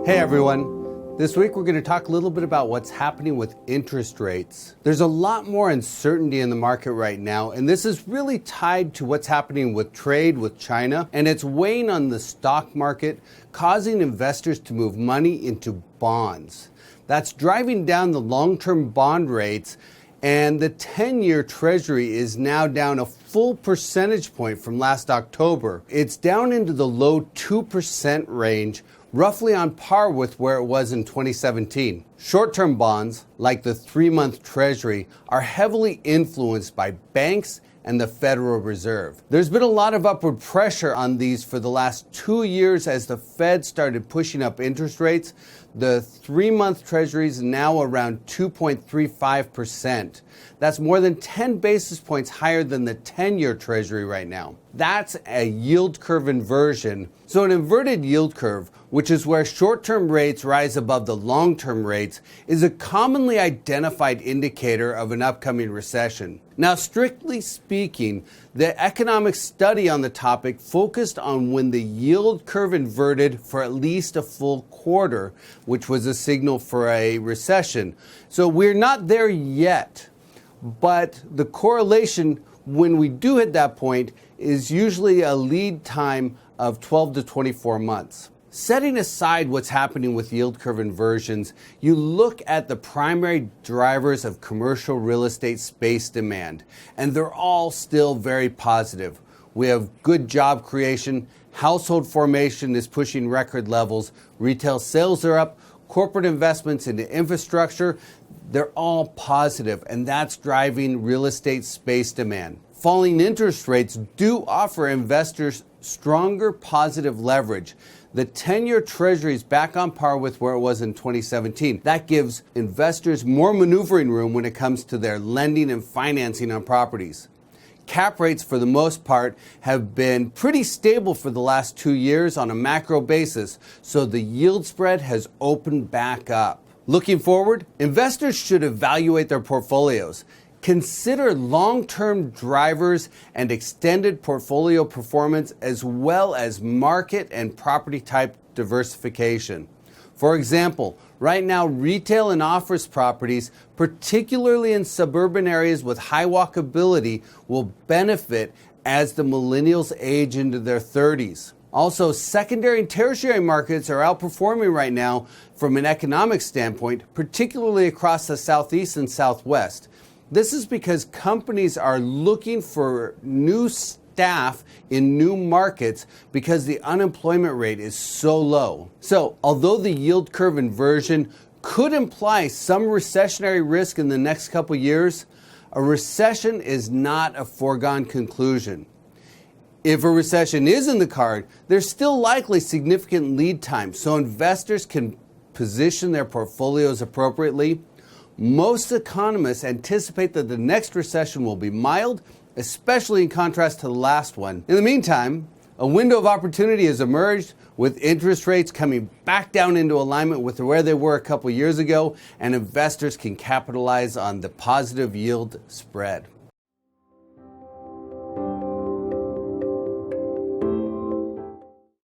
Hey everyone. This week we're going to talk a little bit about what's happening with interest rates. There's a lot more uncertainty in the market right now, and this is really tied to what's happening with trade with China, and it's weighing on the stock market, causing investors to move money into bonds. That's driving down the long-term bond rates, and the 10-year Treasury is now down a full percentage point from last October. It's down into the low 2% range, roughly on par with where it was in 2017. Short-term bonds, like the 3-month Treasury, are heavily influenced by banks and the Federal Reserve. There's been a lot of upward pressure on these for the last 2 years as the Fed started pushing up interest rates. The 3-month Treasury is now around 2.35%. That's more than 10 basis points higher than the 10-year Treasury right now. That's a yield curve inversion. So an inverted yield curve, which is where short-term rates rise above the long-term rates, is a commonly identified indicator of an upcoming recession. Now, strictly speaking, the economic study on the topic focused on when the yield curve inverted for at least a full quarter, which was a signal for a recession. So we're not there yet, but the correlation when we do hit that point is usually a lead time of 12 to 24 months. Setting aside what's happening with yield curve inversions, you look at the primary drivers of commercial real estate space demand, and they're all still very positive. We have good job creation, household formation is pushing record levels, retail sales are up, corporate investments into infrastructure, they're all positive, and that's driving real estate space demand. Falling interest rates do offer investors stronger positive leverage. The 10-year Treasury is back on par with where it was in 2017. That gives investors more maneuvering room when it comes to their lending and financing on properties. Cap rates, for the most part, have been pretty stable for the last 2 years on a macro basis, so the yield spread has opened back up. Looking forward, investors should evaluate their portfolios. Consider long-term drivers and extended portfolio performance, as well as market and property type diversification. For example, right now retail and office properties, particularly in suburban areas with high walkability, will benefit as the millennials age into their 30s. Also, secondary and tertiary markets are outperforming right now from an economic standpoint, particularly across the Southeast and Southwest. This is because companies are looking for new staff in new markets because the unemployment rate is so low. So, although the yield curve inversion could imply some recessionary risk in the next couple years, a recession is not a foregone conclusion. If a recession is in the card, there's still likely significant lead time, so investors can position their portfolios appropriately. Most economists anticipate that the next recession will be mild, especially in contrast to the last one. In the meantime, a window of opportunity has emerged with interest rates coming back down into alignment with where they were a couple years ago, and investors can capitalize on the positive yield spread.